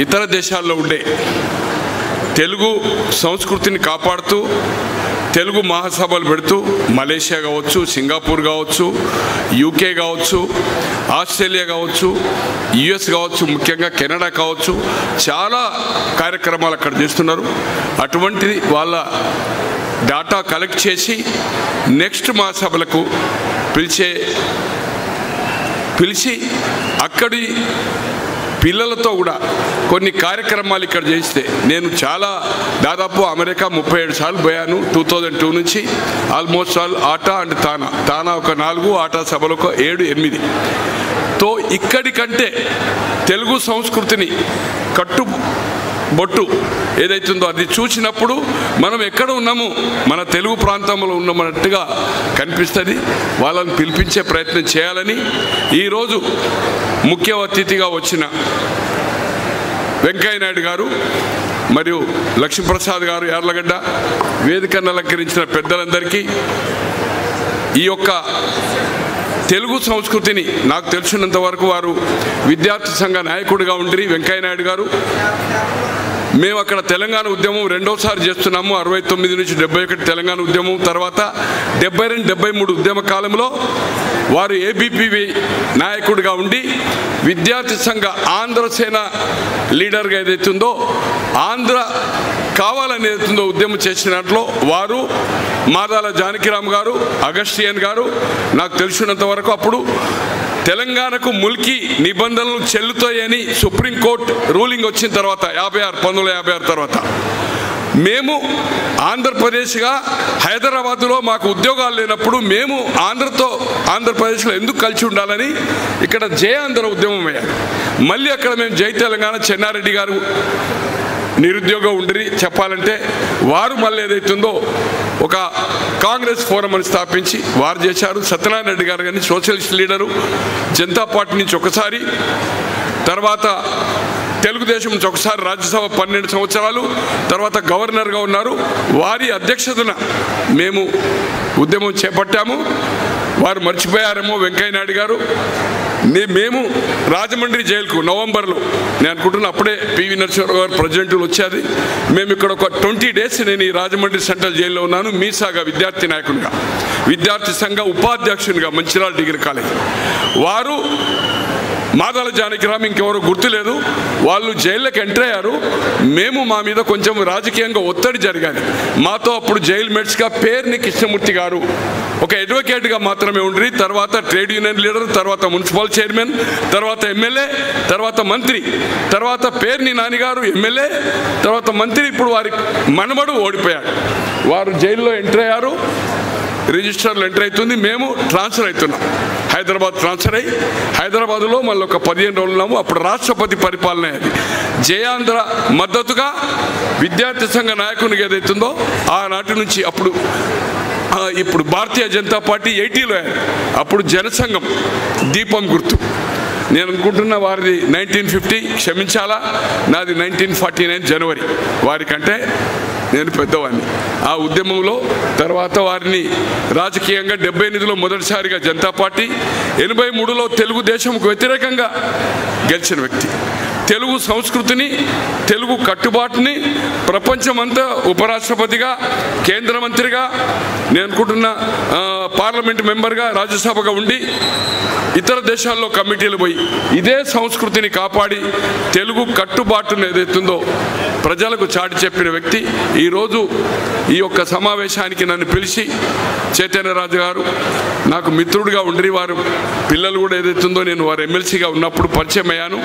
ఇతర దేశాల్లో ఉండే తెలుగు సంస్కృతిని కాపాడుతూ తెలుగు మహాసభలు పెడుతూ మలేషియా కావచ్చు, సింగపూర్ కావచ్చు, యూకే కావచ్చు, ఆస్ట్రేలియా కావచ్చు, యుఎస్ కావచ్చు, ముఖ్యంగా కెనడా కావచ్చు, చాలా కార్యక్రమాలు అక్కడ చేస్తున్నారు. అటువంటి వాళ్ళ డాటా కలెక్ట్ చేసి నెక్స్ట్ మహాసభలకు పిలిచి అక్కడి పిల్లలతో కూడా కొన్ని కార్యక్రమాలు ఇక్కడ చేస్తే నేను దాదాపు అమెరికా 37 సార్లు పోయాను 2002 నుంచి. ఆల్మోస్ట్ ఆల్ ఆటా అండ్ తానా ఒక 4, ఆటా సభలు ఒక 7, 8 తో ఇక్కడికంటే తెలుగు సంస్కృతిని కట్టుబొట్టు ఏదైతుందో అది చూసినప్పుడు మనం ఎక్కడ ఉన్నాము, మన తెలుగు ప్రాంతంలో ఉన్నామన్నట్టుగా కనిపిస్తుంది. వాళ్ళని పిలిపించే ప్రయత్నం చేయాలని ఈరోజు ముఖ్య అతిథిగా వచ్చిన వెంకయ్య నాయుడు గారు మరియు లక్ష్మీప్రసాద్ గారు యార్లగడ్డ, వేదికను అలంకరించిన పెద్దలందరికీ, ఈ యొక్క తెలుగు సంస్కృతిని నాకు తెలిసినంత వరకు వారు విద్యార్థి సంఘ నాయకుడిగా ఉండి వెంకయ్య నాయుడు గారు, మేము అక్కడ తెలంగాణ ఉద్యమం రెండోసారి చేస్తున్నాము. 69 నుంచి 71 తెలంగాణ ఉద్యమం, తర్వాత 72, 73 ఉద్యమ కాలంలో వారు ఏబీపీవి నాయకుడిగా ఉండి విద్యార్థి సంఘ ఆంధ్రసేన లీడర్గా ఏదైతుందో ఆంధ్ర కావాలని ఏదైతుందో ఉద్యమం చేసిన దాంట్లో వారు, మాదాల జానకిరామ్ గారు, అగస్టియన్ గారు, నాకు తెలిసినంత వరకు అప్పుడు తెలంగాణకు ముల్కీ నిబంధనలు చెల్లుతాయని సుప్రీంకోర్టు రూలింగ్ వచ్చిన తర్వాత 1956 తర్వాత మేము ఆంధ్రప్రదేశ్గా హైదరాబాదులో మాకు ఉద్యోగాలు లేనప్పుడు మేము ఆంధ్రప్రదేశ్లో ఎందుకు కలిసి ఉండాలని ఇక్కడ జయ ఆంధ్ర ఉద్యమం అయ్యారు. మళ్ళీ అక్కడ మేము జై తెలంగాణ, చెన్నారెడ్డి గారు నిరుద్యోగం ఉండి చెప్పాలంటే వారు మళ్ళీ ఏదైతుందో ఒక కాంగ్రెస్ ఫోరం అని స్థాపించి వారు చేశారు. సత్యనారాయణ రెడ్డి గారు కానీ సోషలిస్ట్ లీడరు, జనతా పార్టీ నుంచి ఒకసారి, తర్వాత తెలుగుదేశం నుంచి ఒకసారి రాజ్యసభ 12 సంవత్సరాలు, తర్వాత గవర్నర్గా ఉన్నారు. వారి అధ్యక్షతన మేము ఉద్యమం చేపట్టాము. వారు మర్చిపోయారేమో వెంకయ్య నాయుడు గారు. మేము రాజమండ్రి జైలుకు నవంబర్లో నేను అనుకుంటున్నా అప్పుడే పివి నరసింహారావు గారు ప్రెసిడెంట్లు వచ్చేది. మేము ఇక్కడ ఒక 20 డేస్ నేను ఈ రాజమండ్రి సెంట్రల్ జైల్లో ఉన్నాను. మీసాగా విద్యార్థి నాయకునిగా, విద్యార్థి సంఘ ఉపాధ్యక్షునిగా మంచిర్యాల డిగ్రీ కాలేజ్. వారు మాదాల జానకిరామ్ ఇంకెవరో గుర్తులేదు, వాళ్ళు జైల్లోకి ఎంటర్ అయ్యారు. మేము మా మీద కొంచెం రాజకీయంగా ఒత్తిడి జరిగాలి. మాతో అప్పుడు జైలు మేట్స్గా పేర్ని కృష్ణమూర్తి గారు ఒక అడ్వకేట్గా మాత్రమే ఉండి, తర్వాత ట్రేడ్ యూనియన్ లీడర్, తర్వాత మున్సిపల్ చైర్మన్, తర్వాత ఎమ్మెల్యే, తర్వాత మంత్రి, తర్వాత పేర్ని నానిగారు ఎమ్మెల్యే, తర్వాత మంత్రి. ఇప్పుడు వారి మనమడు ఓడిపోయాడు. వారు జైల్లో ఎంటర్ అయ్యారు, రిజిస్టర్లో ఎంటర్ అవుతుంది. మేము ట్రాన్స్ఫర్ అవుతున్నాం, హైదరాబాద్ ట్రాన్స్ఫర్ అయ్యి హైదరాబాద్లో మళ్ళీ ఒక 15 రోజులు ఉన్నాము. అప్పుడు రాష్ట్రపతి పరిపాలన అయ్యేది. జయాంధ్ర మద్దతుగా విద్యార్థి సంఘ నాయకునికి ఏదైతుందో ఆనాటి నుంచి ఇప్పుడు భారతీయ జనతా పార్టీ 80లో అప్పుడు జనసంఘం దీపం గుర్తు. నేను అనుకుంటున్నా వారిది 1950, క్షమించాలా, నాది 1949 జనవరి. వారికంటే నేను పెద్దవాడిని. ఆ ఉద్యమంలో తర్వాత వారిని రాజకీయంగా 78లో మొదటిసారిగా జనతా పార్టీ, 83లో తెలుగుదేశంకు వ్యతిరేకంగా గెలిచిన వ్యక్తి. తెలుగు సంస్కృతిని, తెలుగు కట్టుబాటుని ప్రపంచమంతా ఉపరాష్ట్రపతిగా, కేంద్ర మంత్రిగా, నేను అనుకుంటున్న పార్లమెంట్ మెంబర్గా, రాజ్యసభగా ఉండి ఇతర దేశాల్లో కమిటీలు పోయి ఇదే సంస్కృతిని కాపాడి తెలుగు కట్టుబాటును ఏదైతుందో ప్రజలకు చాటి చెప్పిన వ్యక్తి. ఈరోజు ఈ యొక్క సమావేశానికి నన్ను పిలిచి చైతన్యరాజు గారు నాకు మిత్రుడిగా ఉండి, వారు పిల్లలు కూడా ఏదైతుందో నేను వారు ఎమ్మెల్సీగా ఉన్నప్పుడు పరిచయం అయ్యాను.